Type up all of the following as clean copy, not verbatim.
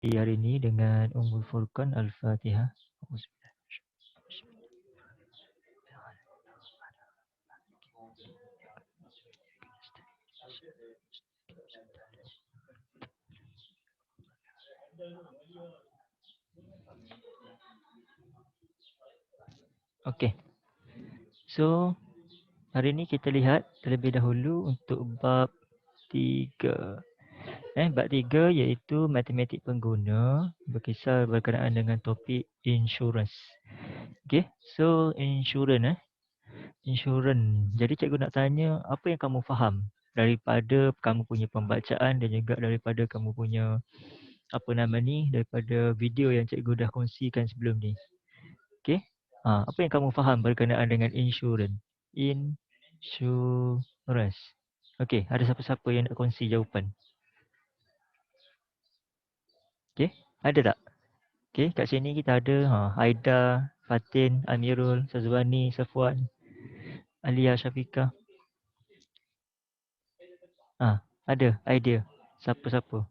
hari ini dengan Ummul Furqan Al-Fatihah. Okey. So, hari ini kita lihat terlebih dahulu untuk bab 3. Bab 3 iaitu matematik pengguna berkisar berkenaan dengan topik insurance. Okey. So, insurance insurance. Jadi cikgu nak tanya apa yang kamu faham daripada kamu punya pembacaan dan juga daripada kamu punya daripada video yang cikgu dah kongsikan sebelum ni. Okey. Apa yang kamu faham berkenaan dengan insurance? Insurance. Okey, ada siapa-siapa yang nak kongsi jawapan? Okey, ada tak? Okey, kat sini kita ada Aida, Fatin, Amirul, Sazwani, Safwan, Alia, Syafiqah. Ada idea. Siapa-siapa?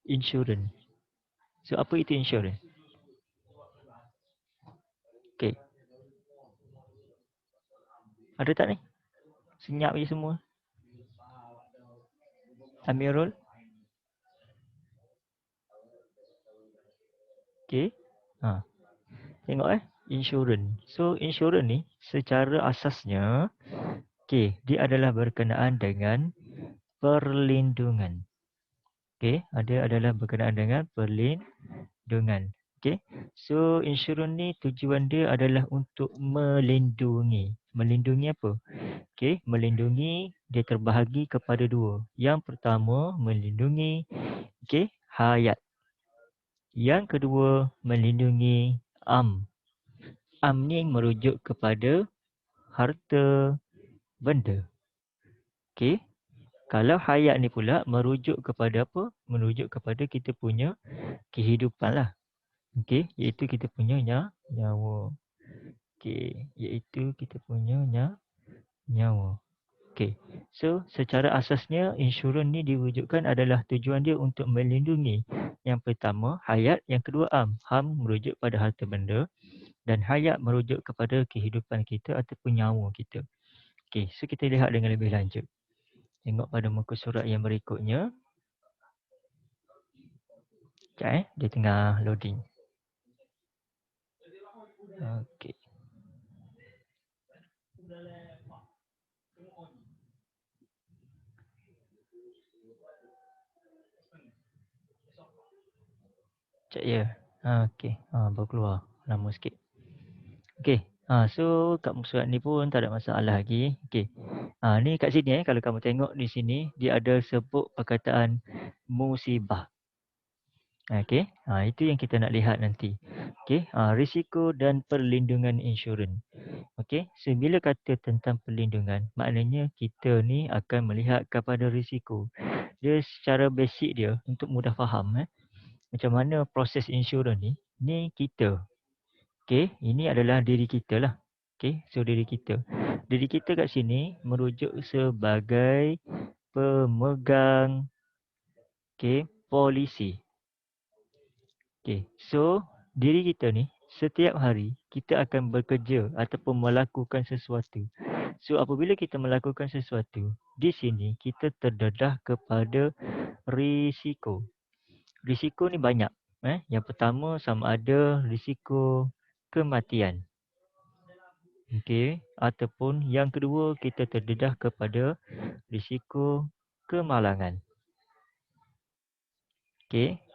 Insurance. So, apa itu insurance? Okey. Ada tak ni? Senyap je semua. Amirul? Okey. Tengok insurance. So, insurance ni secara asasnya dia adalah berkenaan dengan perlindungan. Dia adalah berkenaan dengan perlindungan. So insurans ni tujuan dia adalah untuk melindungi. Melindungi apa? Melindungi dia terbahagi kepada dua. Yang pertama melindungi hayat. Yang kedua melindungi am. Am ni merujuk kepada harta benda. Kalau hayat ni pula merujuk kepada apa? Merujuk kepada kita punya kehidupan lah. Iaitu kita punya nyawa. Iaitu kita punya nyawa. So secara asasnya insurans ni diwujudkan adalah tujuan dia untuk melindungi. Yang pertama hayat, yang kedua am. Am merujuk pada harta benda dan hayat merujuk kepada kehidupan kita ataupun nyawa kita. So kita lihat dengan lebih lanjut. Tengok pada muka surat yang berikutnya. Sekejap dia tengah loading. Okey. Sekejap ya. Okey. Baru keluar. Lama sikit. Okey. So kat muka surat ni pun tak ada masalah lagi. Okey. Ni kat sini kalau kamu tengok di sini dia ada sebut perkataan musibah. Okey. Itu yang kita nak lihat nanti. Okey. Risiko dan perlindungan insurans. Okey. So bila kata tentang perlindungan, maknanya kita ni akan melihat kepada risiko. Dia secara basic dia untuk mudah faham macam mana proses insurans ni. Ni kita. Ini adalah diri kita lah. So diri kita. Diri kita kat sini merujuk sebagai pemegang polisi. So diri kita ni setiap hari kita akan bekerja ataupun melakukan sesuatu. So apabila kita melakukan sesuatu, di sini kita terdedah kepada risiko. Risiko ni banyak. Yang pertama sama ada risiko kematian. Ataupun yang kedua kita terdedah kepada risiko kemalangan.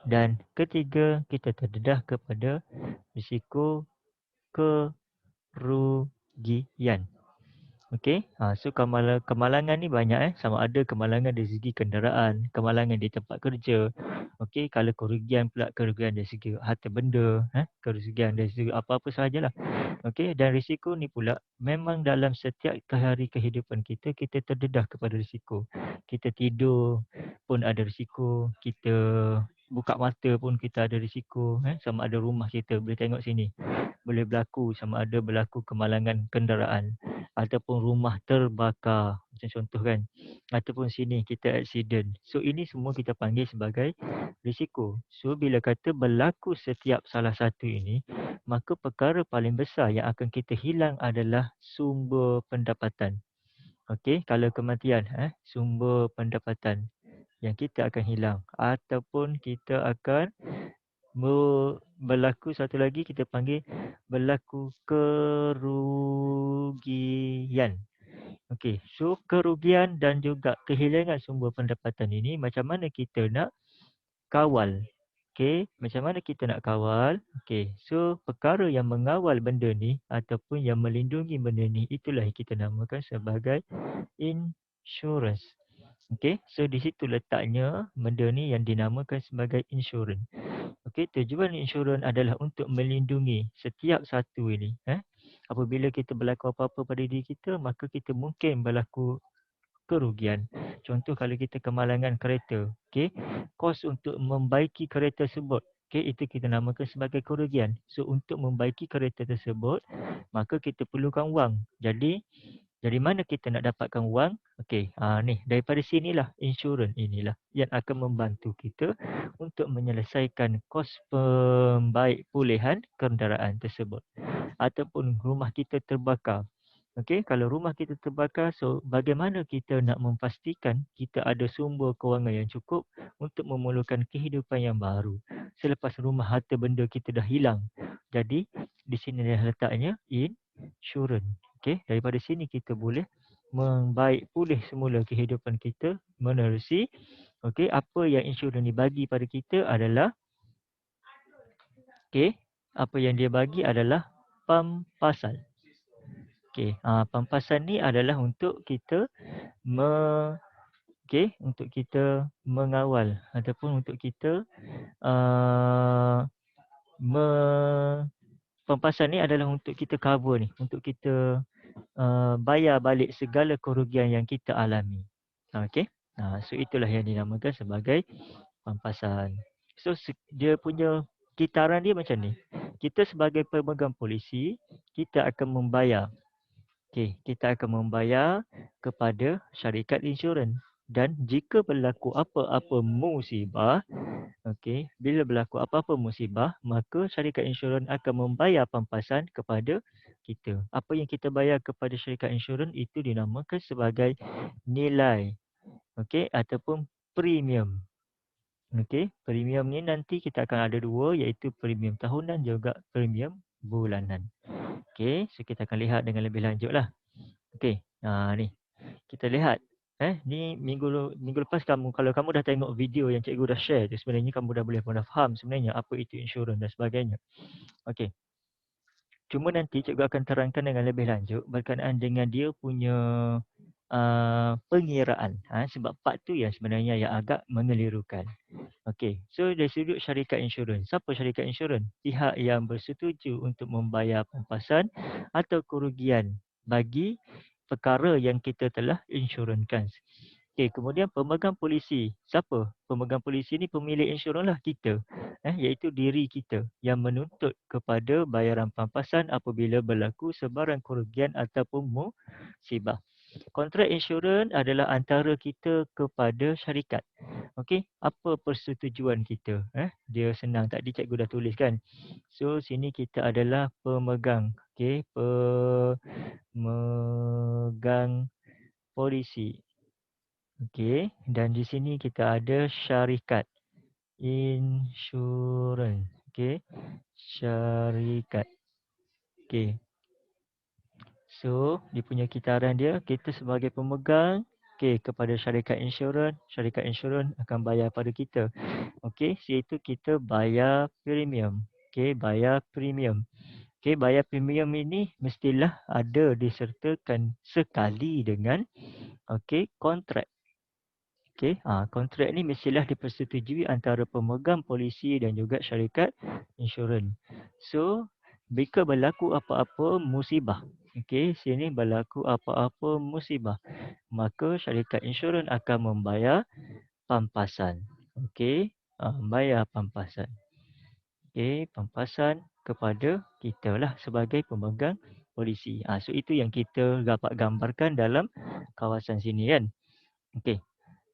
Dan ketiga kita terdedah kepada risiko kerugian. So kemalangan ni banyak sama ada kemalangan dari segi kenderaan, kemalangan di tempat kerja. Kalau kerugian pula kerugian dari segi harta benda, kerugian dari segi apa-apa sahajalah. Dan risiko ni pula memang dalam setiap hari kehidupan kita terdedah kepada risiko. Kita tidur pun ada risiko, kita buka mata pun kita ada risiko. Sama ada rumah kita boleh tengok sini. Boleh berlaku sama ada berlaku kemalangan kenderaan ataupun rumah terbakar. macam contoh kan. Ataupun sini kita accident. So ini semua kita panggil sebagai risiko. So bila kata berlaku setiap salah satu ini, maka perkara paling besar yang akan kita hilang adalah sumber pendapatan. Okey, kalau kematian, sumber pendapatan yang kita akan hilang, ataupun kita akan berlaku satu lagi kita panggil berlaku kerugian. Okey, so kerugian dan juga kehilangan sumber pendapatan ini macam mana kita nak kawal? Okey, macam mana kita nak kawal? Okey, so perkara yang mengawal benda ni ataupun yang melindungi benda ni, itulah yang kita namakan sebagai insurans. Okey, so di situ letaknya benda ni yang dinamakan sebagai insurans. Okey, tujuan insurans adalah untuk melindungi setiap satu ini. Apabila kita berlaku apa-apa pada diri kita, maka kita mungkin berlaku kerugian. Contoh kalau kita kemalangan kereta, okey, kos untuk membaiki kereta tersebut, okey, itu kita namakan sebagai kerugian. So untuk membaiki kereta tersebut, maka kita perlukan wang. Jadi dari mana kita nak dapatkan wang? Okey, ni daripada sinilah insurans inilah yang akan membantu kita untuk menyelesaikan kos pembaik pulihan kenderaan tersebut. Ataupun rumah kita terbakar. Okey, kalau rumah kita terbakar, so bagaimana kita nak memastikan kita ada sumber kewangan yang cukup untuk memulakan kehidupan yang baru selepas rumah harta benda kita dah hilang. Jadi, di sini letaknya insurans. Okey, daripada sini kita boleh membaik pulih semula kehidupan kita menerusi. Okey, apa yang insurans ni bagi pada kita adalah okey, apa yang dia bagi adalah pampasan. Okey, pampasan ni adalah untuk kita untuk kita mengawal ataupun untuk kita me pampasan ni adalah untuk kita cover ni, untuk kita bayar balik segala kerugian yang kita alami. Okey. So itulah yang dinamakan sebagai pampasan. So dia punya kitaran dia macam ni. Kita sebagai pemegang polisi, kita akan membayar. Okey, kita akan membayar kepada syarikat insurans. Dan jika berlaku apa-apa musibah, okey, bila berlaku apa-apa musibah, maka syarikat insurans akan membayar pampasan kepada kita. Apa yang kita bayar kepada syarikat insurans itu dinamakan sebagai nilai, okey, ataupun premium. Okey, premium ni nanti kita akan ada dua, iaitu premium tahunan juga premium bulanan. Okey, so kita akan lihat dengan lebih lanjutlah. Okey, ni kita lihat. Ni minggu lepas kalau kamu dah tengok video yang cikgu dah share tu, sebenarnya kamu dah boleh faham sebenarnya apa itu insurans dan sebagainya. Okey. Cuma nanti cikgu akan terangkan dengan lebih lanjut berkenaan dengan dia punya pengiraan. Sebab part tu yang sebenarnya yang agak mengelirukan. Okey, so dari sudut syarikat insurans. Siapa syarikat insurans? Pihak yang bersetuju untuk membayar pampasan atau kerugian bagi perkara yang kita telah insurankan. Okey, kemudian pemegang polisi. Siapa? Pemegang polisi ni pemilik insurans lah kita. Iaitu diri kita yang menuntut kepada bayaran pampasan apabila berlaku sebarang kerugian ataupun musibah. Kontrak insurans adalah antara kita kepada syarikat. Okey, apa persetujuan kita? Dia senang, tadi cikgu dah tulis kan. So sini kita adalah pemegang. Okey, pemegang polisi. Okey, dan di sini kita ada syarikat insurans. Okey, syarikat. Okey. So, dia punya kitaran dia, kita sebagai pemegang, okey, kepada syarikat insurans akan bayar pada kita. Okey, iaitu kita bayar premium. Okey, bayar premium. Okey, bayar premium ini mestilah ada disertakan sekali dengan okey, kontrak. Okey, kontrak ni mestilah dipersetujui antara pemegang polisi dan juga syarikat insurans. So, jika berlaku apa-apa musibah, okey, sini berlaku apa-apa musibah, maka syarikat insurans akan membayar pampasan. Okey, membayar pampasan. Okey, pampasan kepada kita lah sebagai pemegang polisi. So itu yang kita dapat gambarkan dalam kawasan sini kan. Okey.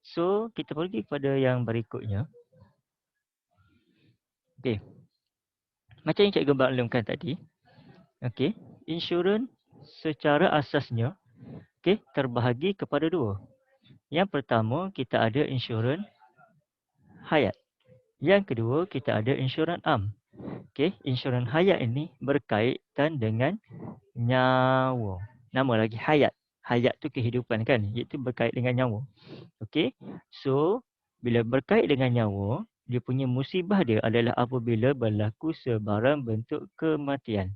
So kita pergi kepada yang berikutnya. Okey. Macam yang cikgu maklumkan tadi. Okey. Insurans secara asasnya terbahagi kepada dua. Yang pertama kita ada insurans hayat. Yang kedua kita ada insurans am. Insurans hayat ini berkaitan dengan nyawa. Nama lagi hayat. Hayat tu kehidupan kan, iaitu berkait dengan nyawa. So bila berkait dengan nyawa, dia punya musibah dia adalah apabila berlaku sebarang bentuk kematian.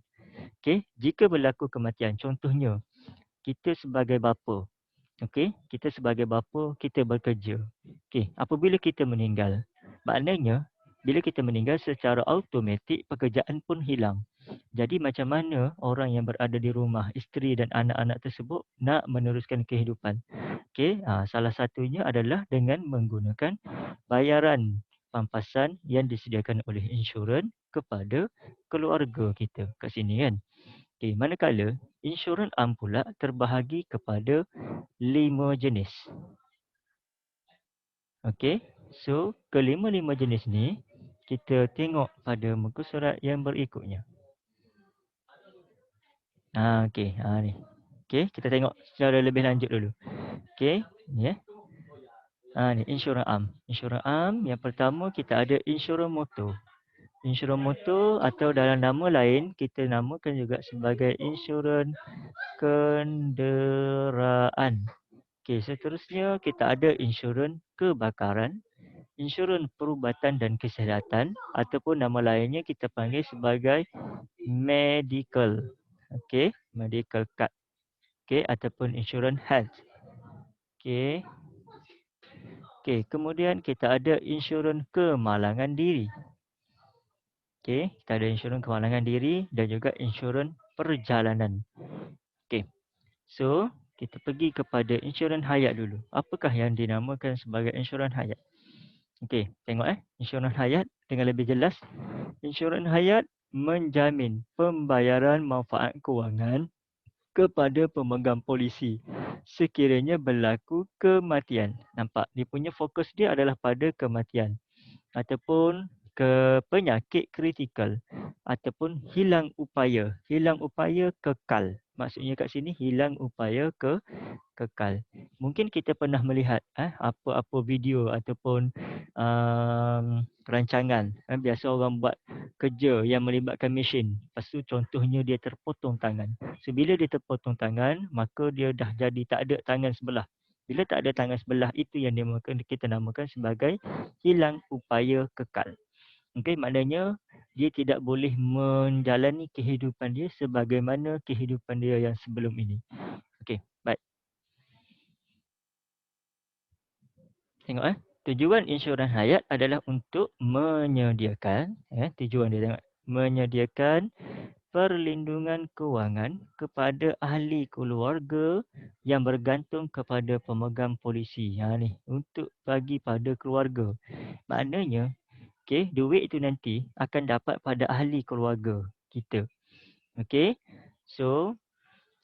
Jika berlaku kematian, contohnya kita sebagai bapa. Kita sebagai bapa, kita bekerja. Apabila kita meninggal, maknanya bila kita meninggal secara automatik pekerjaan pun hilang. Jadi macam mana orang yang berada di rumah, isteri dan anak-anak tersebut nak meneruskan kehidupan? Salah satunya adalah dengan menggunakan bayaran pampasan yang disediakan oleh insurans kepada keluarga kita kat sini kan. Manakala insurans am pula terbahagi kepada 5 jenis. So kelima-lima jenis ni kita tengok pada muka surat yang berikutnya. Ni. Kita tengok secara lebih lanjut dulu. Ni ni insurans am. Insurans am yang pertama kita ada insurans motor. Insurans motor atau dalam nama lain kita namakan juga sebagai insurans kenderaan. Seterusnya kita ada insurans kebakaran, insurans perubatan dan kesihatan ataupun nama lainnya kita panggil sebagai medical. Medical card. Ataupun insurans health. Kemudian kita ada insurans kemalangan diri. Kita ada insurans kemalangan diri dan juga insurans perjalanan. So, kita pergi kepada insurans hayat dulu. Apakah yang dinamakan sebagai insurans hayat? Tengok insurans hayat dengan lebih jelas. Insurans hayat menjamin pembayaran manfaat kewangan kepada pemegang polisi sekiranya berlaku kematian. Nampak? Dia punya fokus dia adalah pada kematian ataupun ke penyakit kritikal ataupun hilang upaya. Hilang upaya kekal. Maksudnya kat sini hilang upaya kekal. Mungkin kita pernah melihat apa-apa video ataupun rancangan. Biasa orang buat kerja yang melibatkan mesin. Lepas tu contohnya dia terpotong tangan. So bila dia terpotong tangan, maka dia dah jadi tak ada tangan sebelah. Bila tak ada tangan sebelah, itu yang kita namakan sebagai hilang upaya kekal. Maknanya dia tidak boleh menjalani kehidupan dia sebagaimana kehidupan dia yang sebelum ini. Baik. Tengok tujuan insurans hayat adalah untuk menyediakan tujuan dia tengok, menyediakan perlindungan kewangan kepada ahli keluarga yang bergantung kepada pemegang polisi. Ni untuk bagi pada keluarga. Maknanya duit itu nanti akan dapat pada ahli keluarga kita. So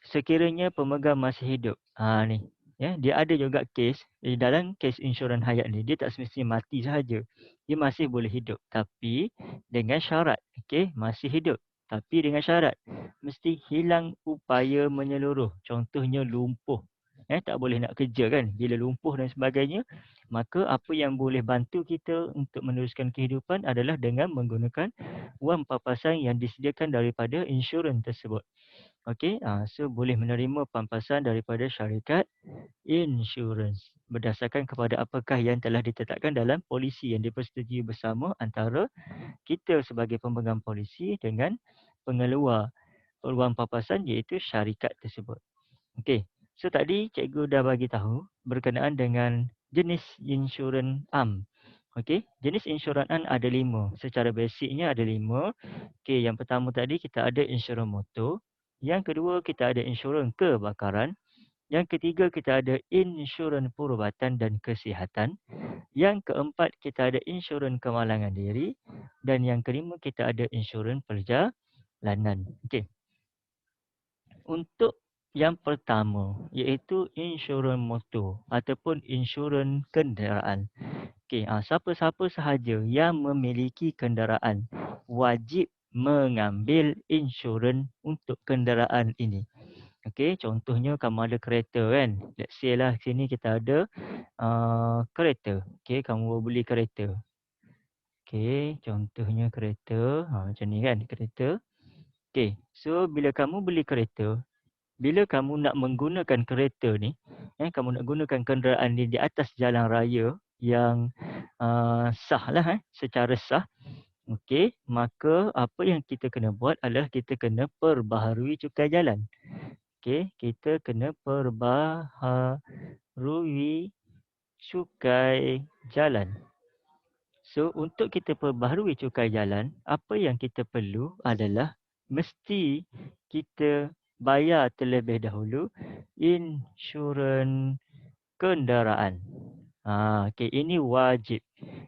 sekiranya pemegang masih hidup. Ni. Dia ada juga kes dalam kes insurans hayat ni, dia tak semestinya mati sahaja. Dia masih boleh hidup tapi dengan syarat. Masih hidup tapi dengan syarat mesti hilang upaya menyeluruh. Contohnya lumpuh. Tak boleh nak kerja kan. Bila lumpuh dan sebagainya, maka apa yang boleh bantu kita untuk meneruskan kehidupan adalah dengan menggunakan wang papasan yang disediakan daripada insurans tersebut. So boleh menerima pampasan daripada syarikat insurans berdasarkan kepada apakah yang telah ditetapkan dalam polisi yang dipersetujui bersama antara kita sebagai pemegang polisi dengan pengeluar wang papasan iaitu syarikat tersebut. So tadi cikgu dah bagi tahu berkenaan dengan jenis insurans am. Jenis insurans am ada 5. Secara basicnya ada 5. Yang pertama tadi kita ada insurans motor. Yang kedua kita ada insurans kebakaran. Yang ketiga kita ada insurans perubatan dan kesihatan. Yang keempat kita ada insurans kemalangan diri. Dan yang kelima kita ada insurans perjalanan. Untuk yang pertama, iaitu insurans motor ataupun insurans kenderaan. Okey, siapa-siapa sahaja yang memiliki kenderaan wajib mengambil insurans untuk kenderaan ini. Okey, contohnya kamu ada kereta kan. Let's say lah sini kita ada kereta. Okey, kamu beli kereta. Okey, contohnya kereta. Macam ni kan, kereta. Okey, so bila kamu beli kereta, bila kamu nak menggunakan kereta ni, kamu nak gunakan kenderaan ni di atas jalan raya yang sah lah secara sah. Okey, maka apa yang kita kena buat adalah kita kena perbaharui cukai jalan. Okey, kita kena perbaharui cukai jalan. So, untuk kita perbaharui cukai jalan, apa yang kita perlu adalah mesti kita bayar terlebih dahulu insurans kenderaan. Okey, ini wajib.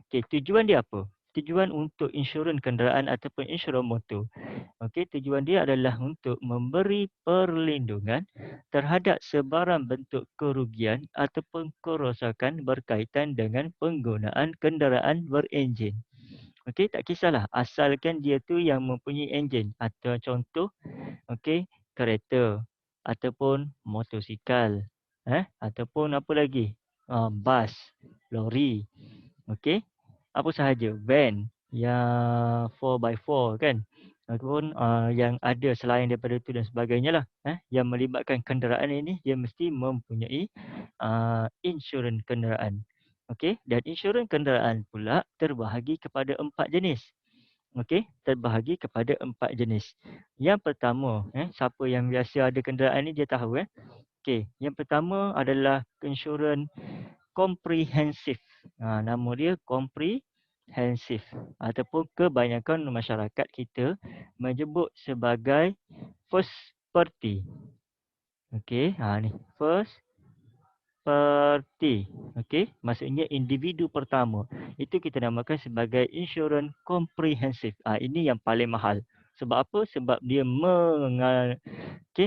Okey, tujuan dia apa? Tujuan untuk insurans kenderaan ataupun insurans motor. Okey, tujuan dia adalah untuk memberi perlindungan terhadap sebarang bentuk kerugian ataupun kerosakan berkaitan dengan penggunaan kenderaan berenjin. Okey, tak kisahlah asalkan dia tu yang mempunyai enjin atau contoh okey, kereta ataupun motosikal, ataupun apa lagi? Bas, lori. Okey, apa sahaja, van yang 4x4 kan, ataupun yang ada selain daripada itu dan sebagainya lah, yang melibatkan kenderaan ini, dia mesti mempunyai insurans kenderaan. Okey, dan insurans kenderaan pula terbahagi kepada 4 jenis. Okey, terbahagi kepada 4 jenis. Yang pertama, siapa yang biasa ada kenderaan ni dia tahu. Okey, yang pertama adalah insurans komprehensif. Nama dia komprehensif ataupun kebanyakan masyarakat kita menyebut sebagai first party. Okey, ni first party. Okey, maksudnya individu pertama. Itu kita namakan sebagai insurans komprehensif. Ini yang paling mahal. Sebab apa? Sebab dia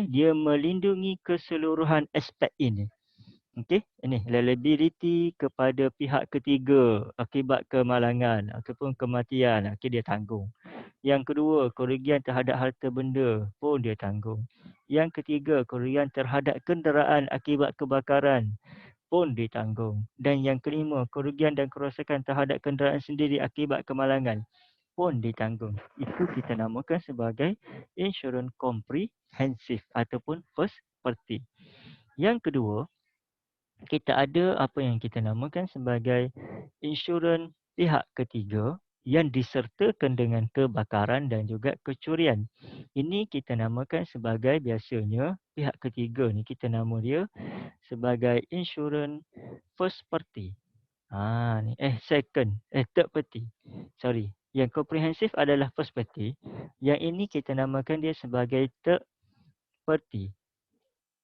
dia melindungi keseluruhan aspek ini. Okey, ini liability kepada pihak ketiga akibat kemalangan ataupun kematian, dia tanggung. Yang kedua, kerugian terhadap harta benda pun dia tanggung. Yang ketiga, kerugian terhadap kenderaan akibat kebakaran pun ditanggung. Dan yang kelima, kerugian dan kerosakan terhadap kenderaan sendiri akibat kemalangan pun ditanggung. Itu kita namakan sebagai insurans komprehensif ataupun first party. Yang kedua, kita ada apa yang kita namakan sebagai insurans pihak ketiga yang disertakan dengan kebakaran dan juga kecurian. Ini kita namakan sebagai biasanya pihak ketiga ni kita nama dia sebagai insurans first party. Third party. Sorry. Yang komprehensif adalah first party. Yang ini kita namakan dia sebagai third party.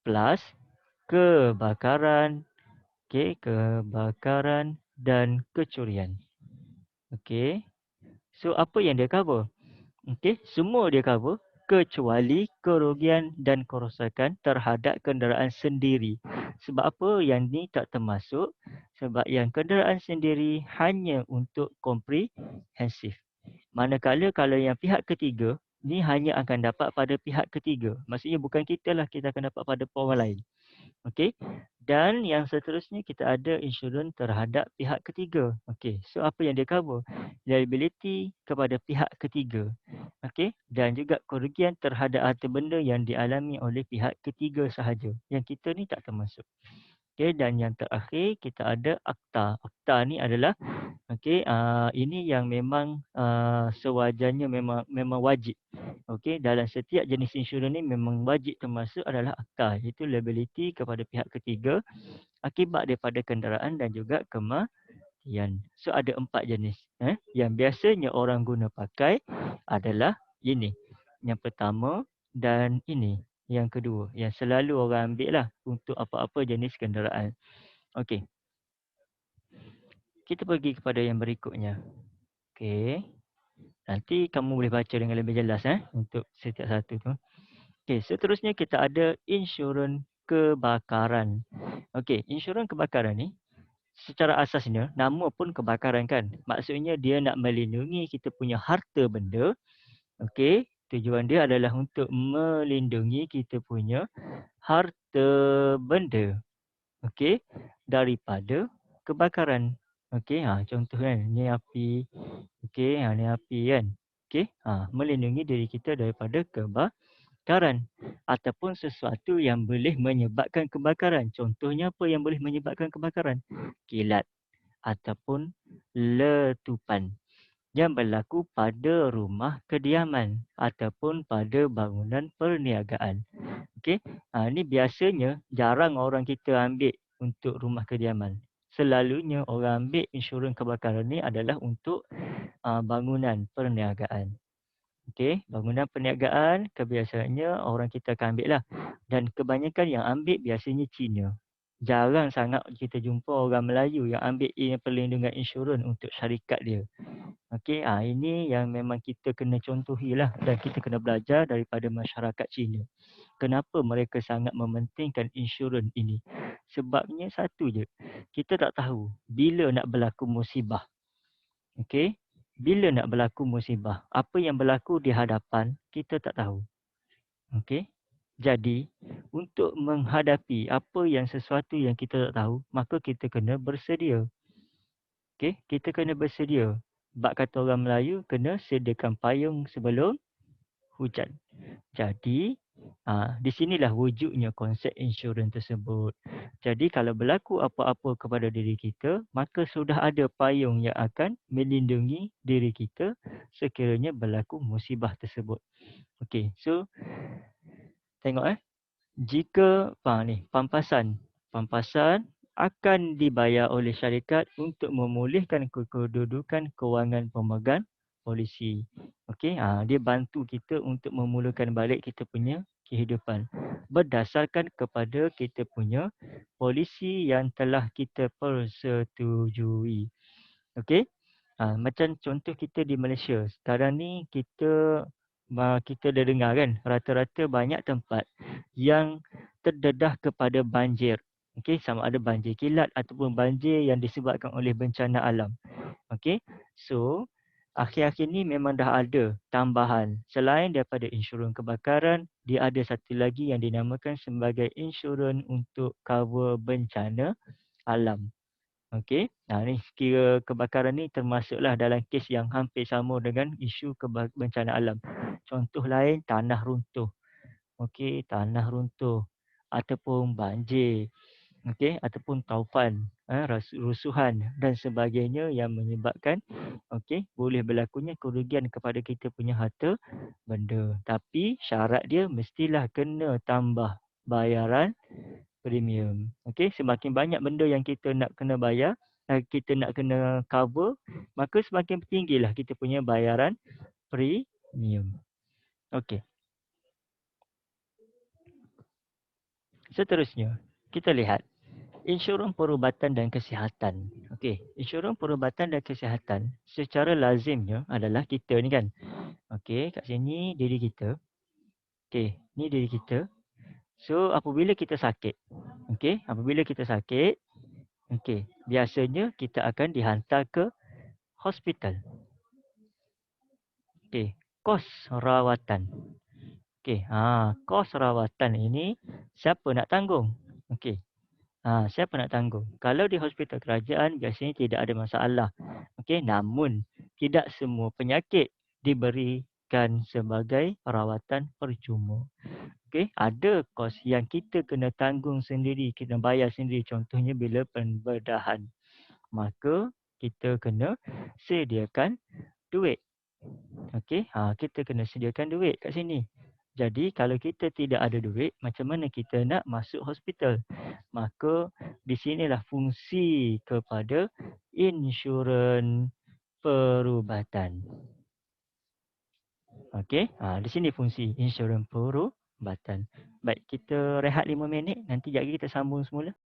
Plus kebakaran, kebakaran dan kecurian. Okey. So apa yang dia cover? Okey, semua dia cover kecuali kerugian dan kerosakan terhadap kenderaan sendiri. Sebab apa yang ni tak termasuk? Sebab yang kenderaan sendiri hanya untuk komprehensif. Manakala kalau yang pihak ketiga ni hanya akan dapat pada pihak ketiga. Maksudnya bukan kita lah, kita akan dapat pada orang lain. Okey. Dan yang seterusnya kita ada insurans terhadap pihak ketiga. Okey. So apa yang dia cover? Liability kepada pihak ketiga. Okey. Dan juga kerugian terhadap harta benda yang dialami oleh pihak ketiga sahaja. Yang kita ni tak termasuk. Okey, dan yang terakhir kita ada akta. Akta ni adalah ini yang memang sewajarnya memang wajib. Okey, dalam setiap jenis insurans ni memang wajib termasuk adalah akta, iaitu liability kepada pihak ketiga akibat daripada kenderaan dan juga kematian. So ada 4 jenis. Yang biasanya orang guna pakai adalah ini. Yang pertama dan ini. Yang kedua, yang selalu orang ambil lah untuk apa-apa jenis kenderaan. Okey. Kita pergi kepada yang berikutnya. Okey. Nanti kamu boleh baca dengan lebih jelas untuk setiap satu tu. Okey, seterusnya kita ada insurans kebakaran. Okey, insurans kebakaran ni secara asasnya nama pun kebakaran kan. Maksudnya dia nak melindungi kita punya harta benda. Okey, tujuan dia adalah untuk melindungi kita punya harta benda. Okey, daripada kebakaran. Okey, contoh kan ni api. Okey, ni api kan. Okey, melindungi diri kita daripada kebakaran ataupun sesuatu yang boleh menyebabkan kebakaran. Contohnya apa yang boleh menyebabkan kebakaran? Kilat ataupun letupan yang berlaku pada rumah kediaman ataupun pada bangunan perniagaan. Okey, ni biasanya jarang orang kita ambil untuk rumah kediaman. Selalunya orang ambil insurans kebakaran ni adalah untuk bangunan perniagaan. Okey, bangunan perniagaan kebiasaannya orang kita akan ambil lah. Dan kebanyakan yang ambil biasanya Cina. Jarang sangat kita jumpa orang Melayu yang ambil perlindungan insurans untuk syarikat dia. Okey, ini yang memang kita kena contohilah dan kita kena belajar daripada masyarakat Cina. Kenapa mereka sangat mementingkan insurans ini? Sebabnya satu je, kita tak tahu bila nak berlaku musibah. Okey, bila nak berlaku musibah, apa yang berlaku di hadapan kita tak tahu. Okey, jadi untuk menghadapi apa yang sesuatu yang kita tak tahu, maka kita kena bersedia. Okey, kita kena bersedia. Bab kata orang Melayu, kena sediakan payung sebelum hujan. Jadi, di sinilah wujudnya konsep insurans tersebut. Jadi, kalau berlaku apa-apa kepada diri kita, maka sudah ada payung yang akan melindungi diri kita sekiranya berlaku musibah tersebut. Okey, so tengok jika pampasan. Pampasan akan dibayar oleh syarikat untuk memulihkan kedudukan kewangan pemegang polisi. Okey, dia bantu kita untuk memulakan balik kita punya kehidupan berdasarkan kepada kita punya polisi yang telah kita persetujui. Okey, macam contoh kita di Malaysia. Sekarang ni kita dah dengar kan, rata-rata banyak tempat yang terdedah kepada banjir. Okey, sama ada banjir kilat ataupun banjir yang disebabkan oleh bencana alam. Okey, so akhir-akhir ni memang dah ada tambahan. Selain daripada insurans kebakaran, dia ada satu lagi yang dinamakan sebagai insurans untuk cover bencana alam. Okey, ni kira kebakaran ni termasuklah dalam kes yang hampir sama dengan isu bencana alam. Contoh lain, tanah runtuh. Okey, tanah runtuh ataupun banjir. Okey, ataupun taufan, rusuhan dan sebagainya yang menyebabkan boleh berlakunya kerugian kepada kita punya harta benda. Tapi syarat dia mestilah kena tambah bayaran premium. Okey, semakin banyak benda yang kita nak kena bayar, kita nak kena cover, maka semakin tinggilah kita punya bayaran premium. Okey. Seterusnya, kita lihat insurans perubatan dan kesihatan. Okey, insurans perubatan dan kesihatan secara lazimnya adalah kita ni kan. Okey, kat sini diri kita. Okey, ni diri kita. So, apabila kita sakit. Okey, apabila kita sakit, biasanya kita akan dihantar ke hospital. Okey, kos rawatan. Okey, kos rawatan ini siapa nak tanggung? Okey. Siapa nak tanggung? Kalau di hospital kerajaan biasanya tidak ada masalah. Okey, namun tidak semua penyakit diberikan sebagai rawatan percuma. Okey, ada kos yang kita kena tanggung sendiri, kena bayar sendiri. Contohnya bila pembedahan. Maka kita kena sediakan duit. Okey, kita kena sediakan duit kat sini. Jadi kalau kita tidak ada duit, macam mana kita nak masuk hospital? Maka di sinilah fungsi kepada insurans perubatan. Okey, di sini fungsi insurans perubatan. Baik, kita rehat 5 minit, nanti jap lagi kita sambung semula.